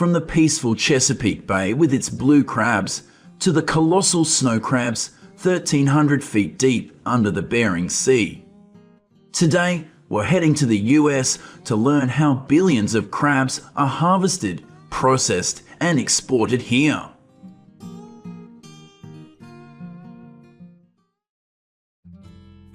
From the peaceful Chesapeake Bay with its blue crabs to the colossal snow crabs 1,300 feet deep under the Bering Sea. Today, we're heading to the US to learn how billions of crabs are harvested, processed, and exported here.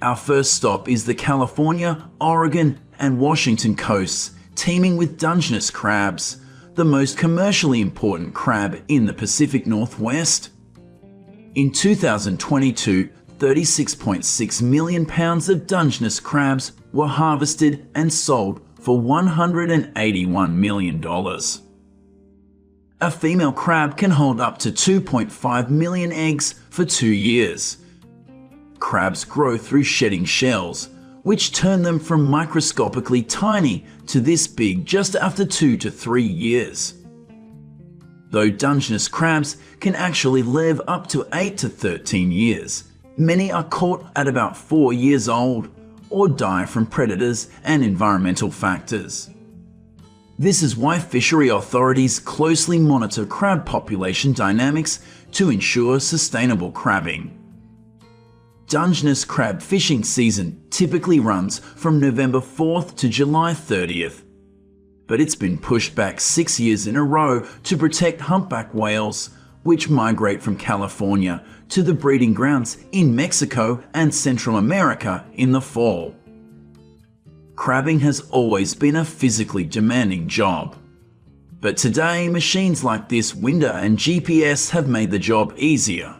Our first stop is the California, Oregon, and Washington coasts, teeming with Dungeness crabs, the most commercially important crab in the Pacific Northwest. In 2022, 36.6 million pounds of Dungeness crabs were harvested and sold for $181 million. A female crab can hold up to 2.5 million eggs for 2 years. Crabs grow through shedding shells, which turn them from microscopically tiny to this big just after 2 to 3 years. Though Dungeness crabs can actually live up to 8 to 13 years, many are caught at about 4 years old or die from predators and environmental factors. This is why fishery authorities closely monitor crab population dynamics to ensure sustainable crabbing. Dungeness crab fishing season typically runs from November 4th to July 30th, but it's been pushed back 6 years in a row to protect humpback whales, which migrate from California to the breeding grounds in Mexico and Central America in the fall. Crabbing has always been a physically demanding job, but today machines like this Winder and GPS have made the job easier.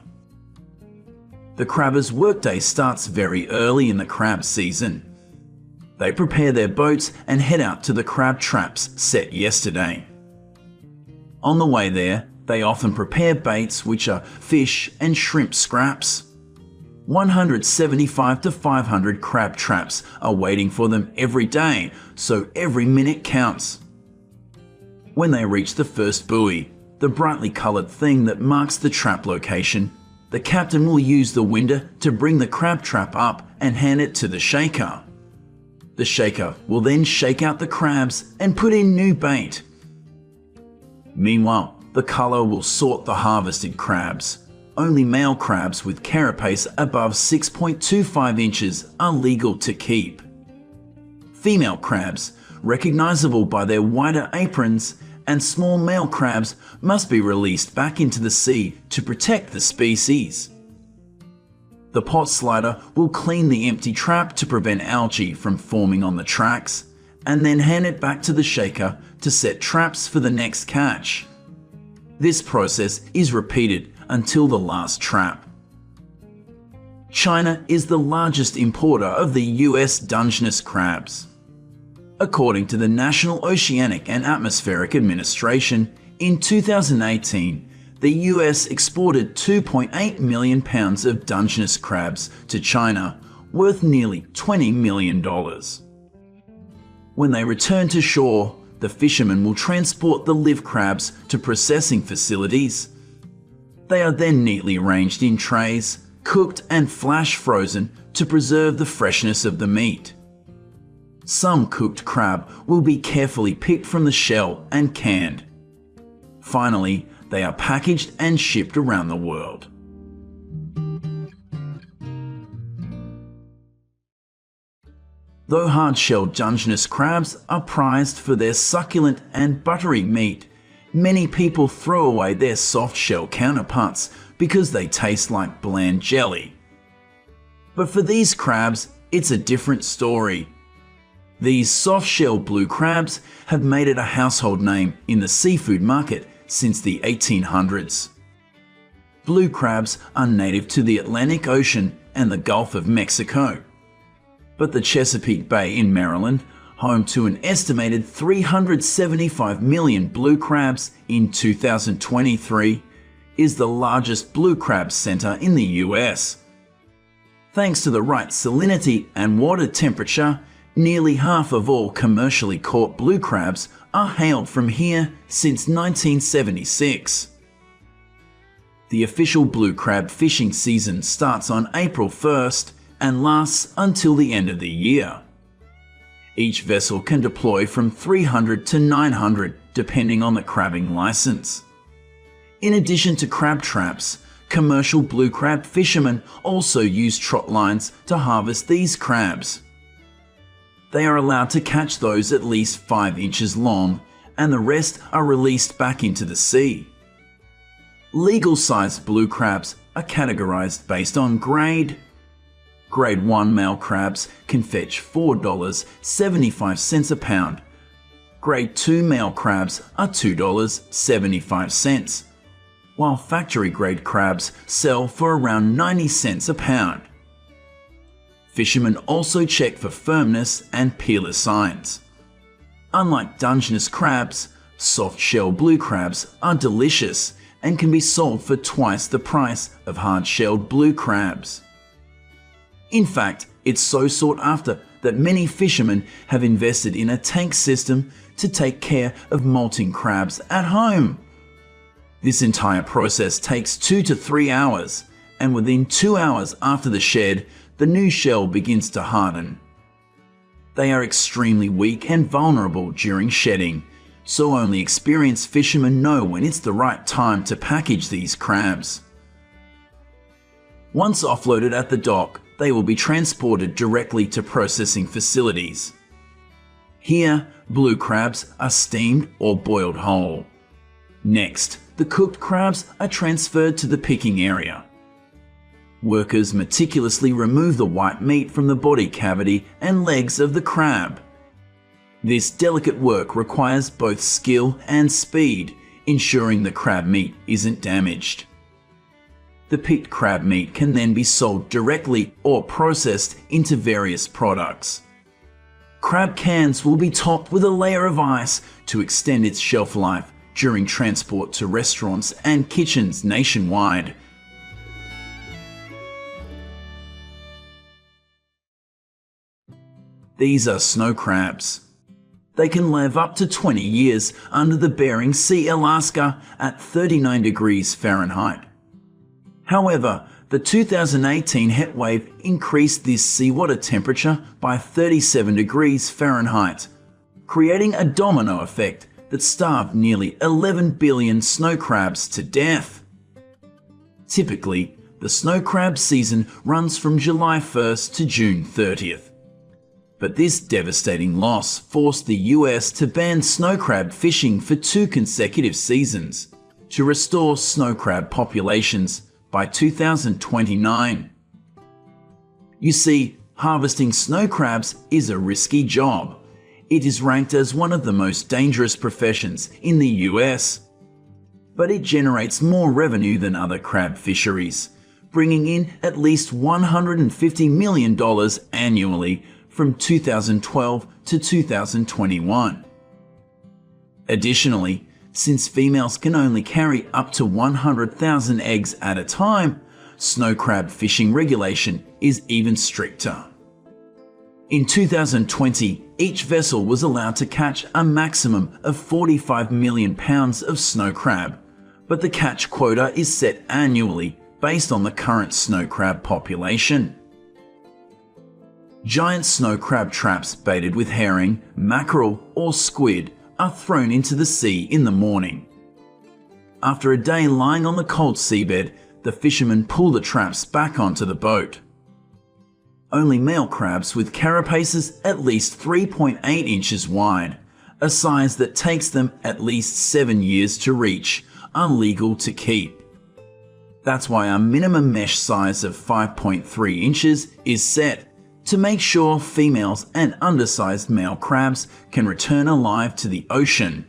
The crabber's workday starts very early in the crab season. They prepare their boats and head out to the crab traps set yesterday. On the way there, they often prepare baits, which are fish and shrimp scraps. 175 to 500 crab traps are waiting for them every day, so every minute counts. When they reach the first buoy, the brightly coloured thing that marks the trap location, the captain will use the Winder to bring the crab trap up and hand it to the shaker. The shaker will then shake out the crabs and put in new bait. Meanwhile, the culler will sort the harvested crabs. Only male crabs with carapace above 6.25 inches are legal to keep. Female crabs, recognizable by their wider aprons, and small male crabs must be released back into the sea to protect the species. The pot slider will clean the empty trap to prevent algae from forming on the tracks, and then hand it back to the shaker to set traps for the next catch. This process is repeated until the last trap. China is the largest importer of the US Dungeness crabs. According to the National Oceanic and Atmospheric Administration, in 2018, the US exported 2.8 million pounds of Dungeness crabs to China, worth nearly $20 million. When they return to shore, the fishermen will transport the live crabs to processing facilities. They are then neatly arranged in trays, cooked and flash frozen to preserve the freshness of the meat. Some cooked crab will be carefully picked from the shell and canned. Finally, they are packaged and shipped around the world. Though hard-shelled Dungeness crabs are prized for their succulent and buttery meat, many people throw away their soft-shell counterparts because they taste like bland jelly. But for these crabs, it's a different story. These soft-shell blue crabs have made it a household name in the seafood market since the 1800s. Blue crabs are native to the Atlantic Ocean and the Gulf of Mexico. But the Chesapeake Bay in Maryland, home to an estimated 375 million blue crabs in 2023, is the largest blue crab center in the US. Thanks to the right salinity and water temperature, nearly half of all commercially caught blue crabs are hailed from here since 1976. The official blue crab fishing season starts on April 1st and lasts until the end of the year. Each vessel can deploy from 300 to 900 depending on the crabbing license. In addition to crab traps, commercial blue crab fishermen also use trot lines to harvest these crabs. They are allowed to catch those at least 5 inches long, and the rest are released back into the sea. Legal-sized blue crabs are categorized based on grade. Grade 1 male crabs can fetch $4.75 a pound. Grade 2 male crabs are $2.75, while factory-grade crabs sell for around 90 cents a pound. Fishermen also check for firmness and peeler signs. Unlike Dungeness crabs, soft-shell blue crabs are delicious and can be sold for twice the price of hard-shelled blue crabs. In fact, it's so sought after that many fishermen have invested in a tank system to take care of molting crabs at home. This entire process takes 2 to 3 hours, and within 2 hours after the shed, the new shell begins to harden. They are extremely weak and vulnerable during shedding, so only experienced fishermen know when it's the right time to package these crabs. Once offloaded at the dock, they will be transported directly to processing facilities. Here, blue crabs are steamed or boiled whole. Next, the cooked crabs are transferred to the picking area. Workers meticulously remove the white meat from the body cavity and legs of the crab. This delicate work requires both skill and speed, ensuring the crab meat isn't damaged. The picked crab meat can then be sold directly or processed into various products. Crab cans will be topped with a layer of ice to extend its shelf life during transport to restaurants and kitchens nationwide. These are snow crabs. They can live up to 20 years under the Bering Sea, Alaska at 39 degrees Fahrenheit. However, the 2018 heat wave increased this seawater temperature by 37 degrees Fahrenheit, creating a domino effect that starved nearly 11 billion snow crabs to death. Typically, the snow crab season runs from July 1st to June 30th. But this devastating loss forced the US to ban snow crab fishing for 2 consecutive seasons to restore snow crab populations by 2029. You see, harvesting snow crabs is a risky job. It is ranked as one of the most dangerous professions in the US. But it generates more revenue than other crab fisheries, bringing in at least $150 million annually from 2012 to 2021. Additionally, since females can only carry up to 100,000 eggs at a time, snow crab fishing regulation is even stricter. In 2020, each vessel was allowed to catch a maximum of 45 million pounds of snow crab, but the catch quota is set annually based on the current snow crab population. Giant snow crab traps baited with herring, mackerel, or squid are thrown into the sea in the morning. After a day lying on the cold seabed, the fishermen pull the traps back onto the boat. Only male crabs with carapaces at least 3.8 inches wide, a size that takes them at least 7 years to reach, are legal to keep. That's why a minimum mesh size of 5.3 inches is set to make sure females and undersized male crabs can return alive to the ocean.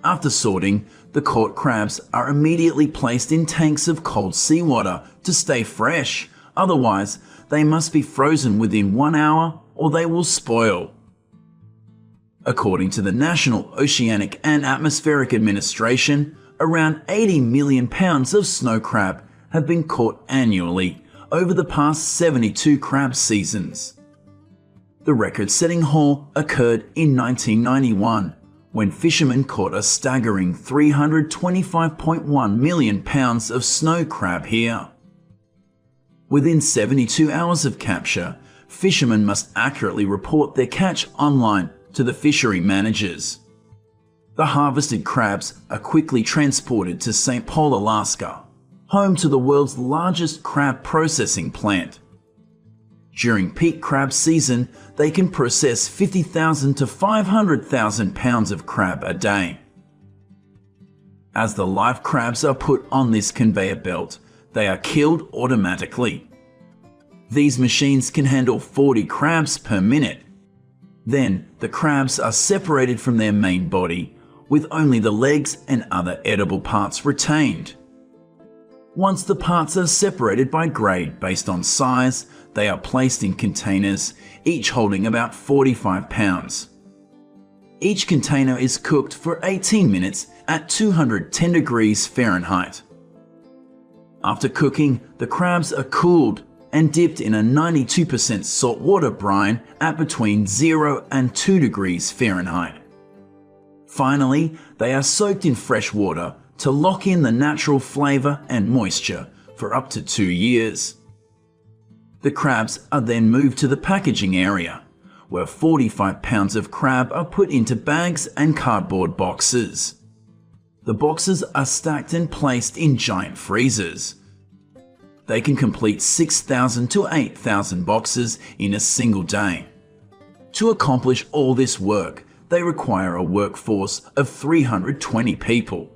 After sorting, the caught crabs are immediately placed in tanks of cold seawater to stay fresh, otherwise they must be frozen within 1 hour or they will spoil. According to the National Oceanic and Atmospheric Administration, around 80 million pounds of snow crab have been caught annually over the past 72 crab seasons. The record-setting haul occurred in 1991, when fishermen caught a staggering 325.1 million pounds of snow crab here. Within 72 hours of capture, fishermen must accurately report their catch online to the fishery managers. The harvested crabs are quickly transported to St. Paul, Alaska, home to the world's largest crab processing plant. During peak crab season, they can process 50,000 to 500,000 pounds of crab a day. As the live crabs are put on this conveyor belt, they are killed automatically. These machines can handle 40 crabs per minute. Then, the crabs are separated from their main body, with only the legs and other edible parts retained. Once the parts are separated by grade based on size, they are placed in containers, each holding about 45 pounds. Each container is cooked for 18 minutes at 210 degrees Fahrenheit. After cooking, the crabs are cooled and dipped in a 92% saltwater brine at between 0 and 2 degrees Fahrenheit. Finally, they are soaked in fresh water to lock in the natural flavor and moisture for up to 2 years. The crabs are then moved to the packaging area, where 45 pounds of crab are put into bags and cardboard boxes. The boxes are stacked and placed in giant freezers. They can complete 6,000 to 8,000 boxes in a single day. To accomplish all this work, they require a workforce of 320 people.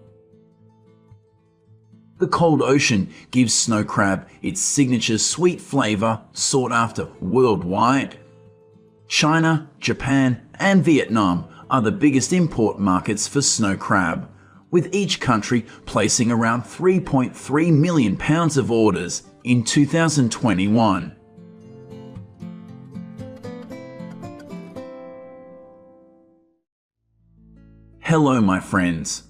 The cold ocean gives snow crab its signature sweet flavor sought after worldwide. China, Japan, and Vietnam are the biggest import markets for snow crab, with each country placing around 3.3 million pounds of orders in 2021. Hello, my friends.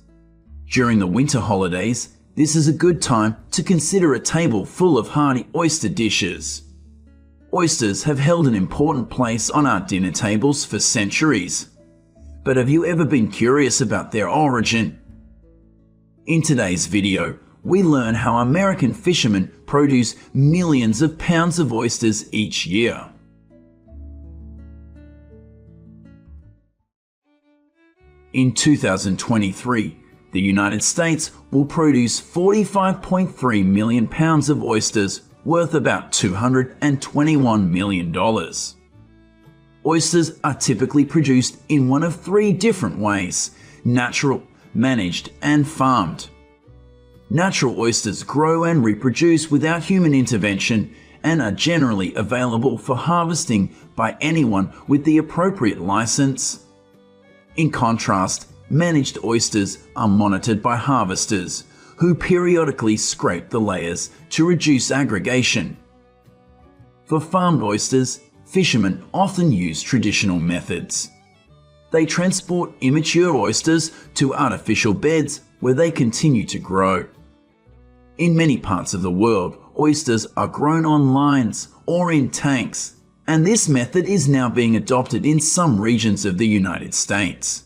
During the winter holidays, this is a good time to consider a table full of hearty oyster dishes. Oysters have held an important place on our dinner tables for centuries. But have you ever been curious about their origin? In today's video, we learn how American fishermen produce millions of pounds of oysters each year. In 2023, the United States will produce 45.3 million pounds of oysters worth about $221 million. Oysters are typically produced in one of 3 different ways: natural, managed, and farmed. Natural oysters grow and reproduce without human intervention and are generally available for harvesting by anyone with the appropriate license. In contrast, managed oysters are monitored by harvesters, who periodically scrape the layers to reduce aggregation. For farmed oysters, fishermen often use traditional methods. They transport immature oysters to artificial beds where they continue to grow. In many parts of the world, oysters are grown on lines or in tanks, and this method is now being adopted in some regions of the United States.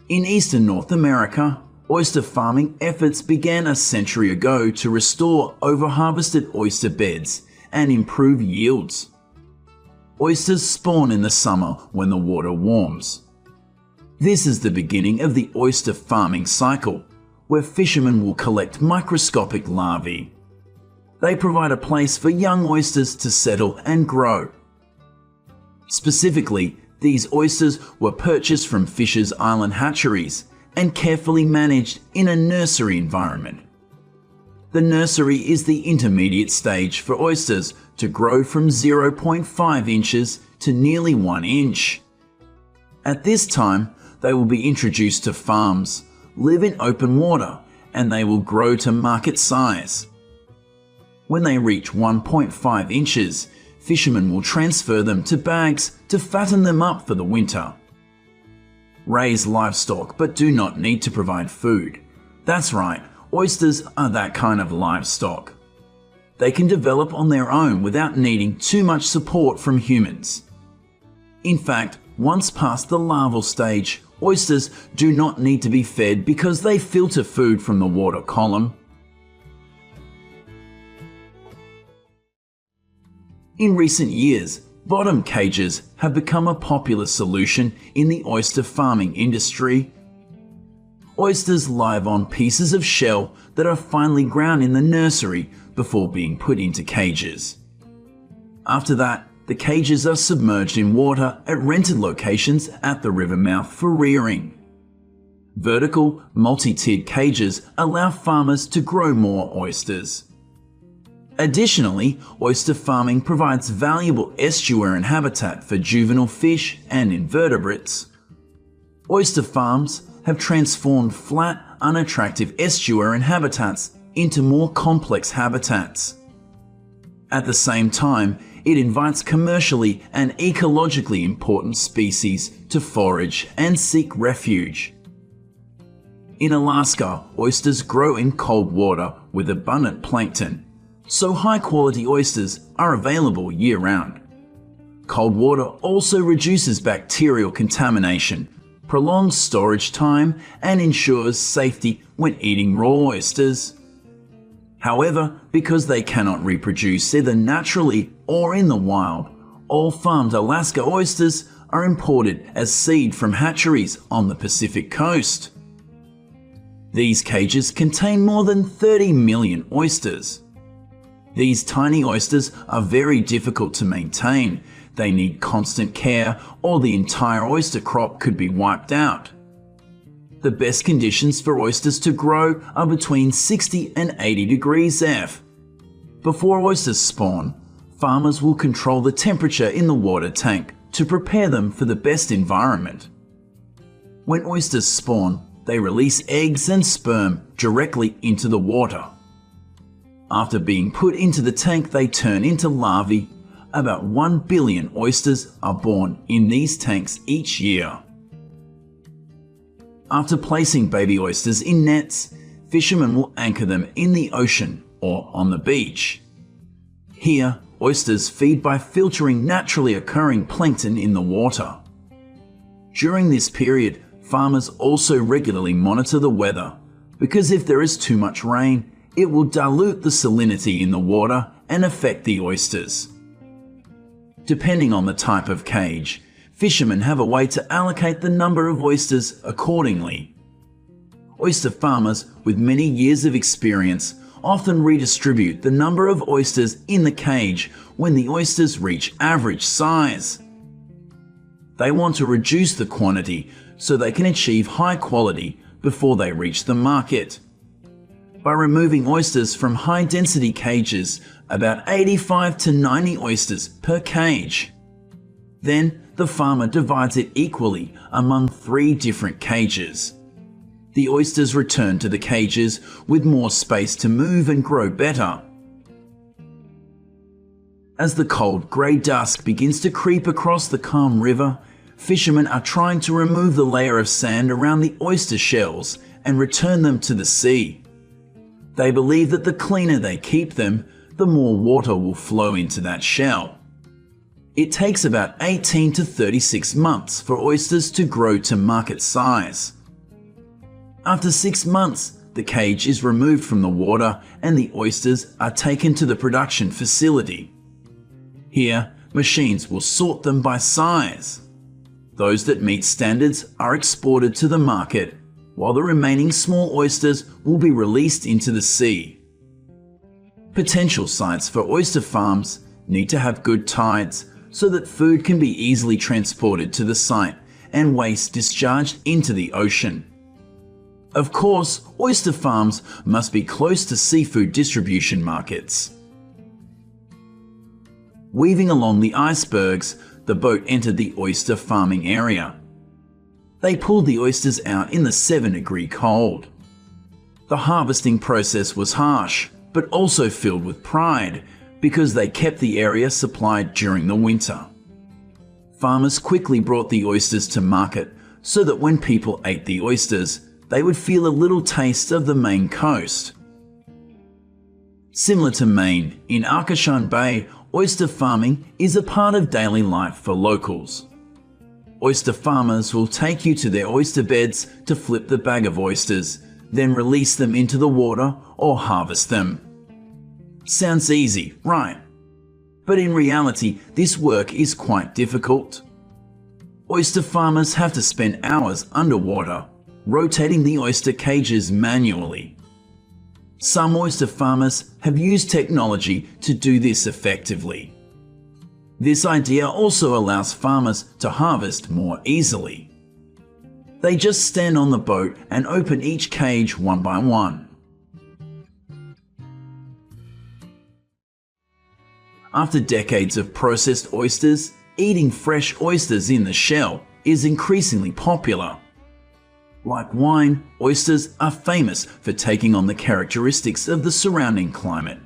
In eastern North America, oyster farming efforts began a century ago to restore overharvested oyster beds and improve yields. Oysters spawn in the summer when the water warms. This is the beginning of the oyster farming cycle, where fishermen will collect microscopic larvae. They provide a place for young oysters to settle and grow. Specifically, these oysters were purchased from Fisher's Island hatcheries and carefully managed in a nursery environment. The nursery is the intermediate stage for oysters to grow from 0.5 inches to nearly 1 inch. At this time, they will be introduced to farms, live in open water, and they will grow to market size. When they reach 1.5 inches, fishermen will transfer them to bags to fatten them up for the winter. Raise livestock but do not need to provide food. That's right, oysters are that kind of livestock. They can develop on their own without needing too much support from humans. In fact, once past the larval stage, oysters do not need to be fed because they filter food from the water column. In recent years, bottom cages have become a popular solution in the oyster farming industry. Oysters live on pieces of shell that are finely ground in the nursery before being put into cages. After that, the cages are submerged in water at rented locations at the river mouth for rearing. Vertical, multi-tiered cages allow farmers to grow more oysters. Additionally, oyster farming provides valuable estuarine habitat for juvenile fish and invertebrates. Oyster farms have transformed flat, unattractive estuarine habitats into more complex habitats. At the same time, it invites commercially and ecologically important species to forage and seek refuge. In Alaska, oysters grow in cold water with abundant plankton, so high-quality oysters are available year-round. Cold water also reduces bacterial contamination, prolongs storage time, and ensures safety when eating raw oysters. However, because they cannot reproduce either naturally or in the wild, all farmed Alaska oysters are imported as seed from hatcheries on the Pacific coast. These cages contain more than 30 million oysters. These tiny oysters are very difficult to maintain. They need constant care or the entire oyster crop could be wiped out. The best conditions for oysters to grow are between 60 and 80 degrees F. Before oysters spawn, farmers will control the temperature in the water tank to prepare them for the best environment. When oysters spawn, they release eggs and sperm directly into the water. After being put into the tank, they turn into larvae. About 1 billion oysters are born in these tanks each year. After placing baby oysters in nets, fishermen will anchor them in the ocean or on the beach. Here, oysters feed by filtering naturally occurring plankton in the water. During this period, farmers also regularly monitor the weather, because if there is too much rain, it will dilute the salinity in the water and affect the oysters. Depending on the type of cage, fishermen have a way to allocate the number of oysters accordingly. Oyster farmers with many years of experience often redistribute the number of oysters in the cage when the oysters reach average size. They want to reduce the quantity so they can achieve high quality before they reach the market. By removing oysters from high-density cages, about 85 to 90 oysters per cage. Then, the farmer divides it equally among 3 different cages. The oysters return to the cages with more space to move and grow better. As the cold grey dusk begins to creep across the calm river, fishermen are trying to remove the layer of sand around the oyster shells and return them to the sea. They believe that the cleaner they keep them, the more water will flow into that shell. It takes about 18 to 36 months for oysters to grow to market size. After 6 months, the cage is removed from the water and the oysters are taken to the production facility. Here, machines will sort them by size. Those that meet standards are exported to the market, while the remaining small oysters will be released into the sea. Potential sites for oyster farms need to have good tides so that food can be easily transported to the site and waste discharged into the ocean. Of course, oyster farms must be close to seafood distribution markets. Weaving along the icebergs, the boat entered the oyster farming area. They pulled the oysters out in the 7-degree cold. The harvesting process was harsh, but also filled with pride, because they kept the area supplied during the winter. Farmers quickly brought the oysters to market so that when people ate the oysters, they would feel a little taste of the Maine coast. Similar to Maine, in Arcachon Bay, oyster farming is a part of daily life for locals. Oyster farmers will take you to their oyster beds to flip the bag of oysters, then release them into the water or harvest them. Sounds easy, right? But in reality, this work is quite difficult. Oyster farmers have to spend hours underwater, rotating the oyster cages manually. Some oyster farmers have used technology to do this effectively. This idea also allows farmers to harvest more easily. They just stand on the boat and open each cage one by one. After decades of processed oysters, eating fresh oysters in the shell is increasingly popular. Like wine, oysters are famous for taking on the characteristics of the surrounding climate.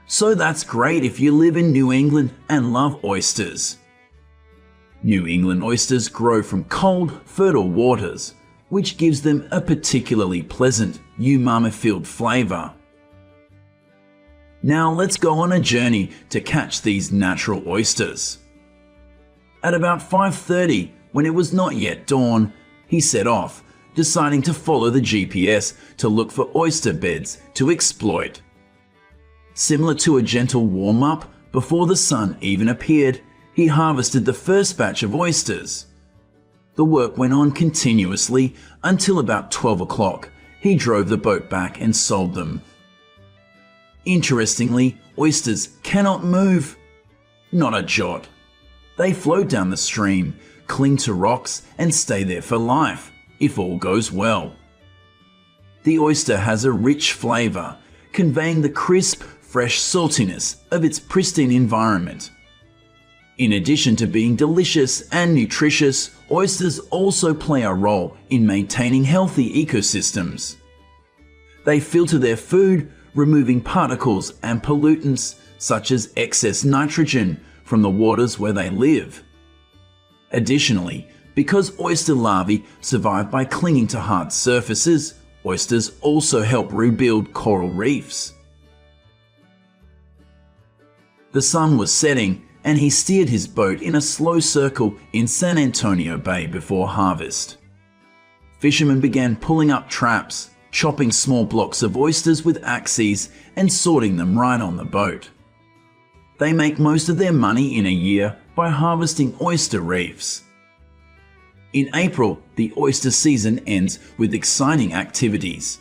So that's great if you live in New England and love oysters. New England oysters grow from cold, fertile waters, which gives them a particularly pleasant, umami-filled flavor. Now let's go on a journey to catch these natural oysters. At about 5:30, when it was not yet dawn, he set off, deciding to follow the GPS to look for oyster beds to exploit. Similar to a gentle warm-up, before the sun even appeared, he harvested the first batch of oysters. The work went on continuously until about 12 o'clock. He drove the boat back and sold them. Interestingly, oysters cannot move. Not a jot. They float down the stream, cling to rocks, and stay there for life, if all goes well. The oyster has a rich flavor, conveying the crisp, fresh saltiness of its pristine environment. In addition to being delicious and nutritious, oysters also play a role in maintaining healthy ecosystems. They filter their food, removing particles and pollutants such as excess nitrogen from the waters where they live. Additionally, because oyster larvae survive by clinging to hard surfaces, oysters also help rebuild coral reefs. The sun was setting, and he steered his boat in a slow circle in San Antonio Bay before harvest. Fishermen began pulling up traps, chopping small blocks of oysters with axes and sorting them right on the boat. They make most of their money in a year by harvesting oyster reefs. In April, the oyster season ends with exciting activities.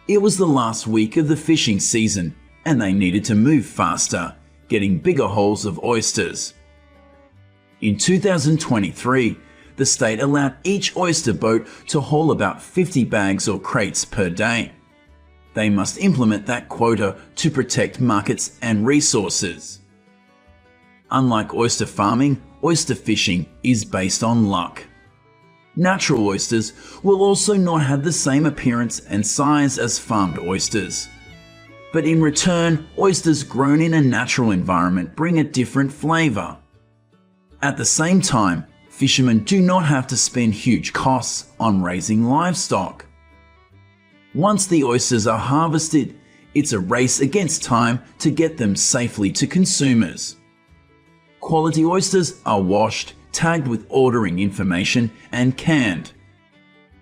It was the last week of the fishing season, and they needed to move faster, getting bigger hauls of oysters. In 2023, the state allowed each oyster boat to haul about 50 bags or crates per day. They must implement that quota to protect markets and resources. Unlike oyster farming, oyster fishing is based on luck. Natural oysters will also not have the same appearance and size as farmed oysters. But in return, oysters grown in a natural environment bring a different flavor. At the same time, fishermen do not have to spend huge costs on raising livestock. Once the oysters are harvested, it's a race against time to get them safely to consumers. Quality oysters are washed, tagged with ordering information, and canned.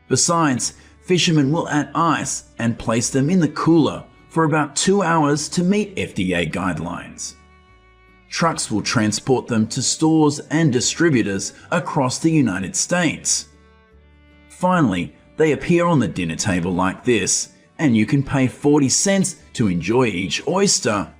Besides, fishermen will add ice and place them in the cooler for about 2 hours to meet FDA guidelines. Trucks will transport them to stores and distributors across the United States. Finally, they appear on the dinner table like this, and you can pay 40 cents to enjoy each oyster.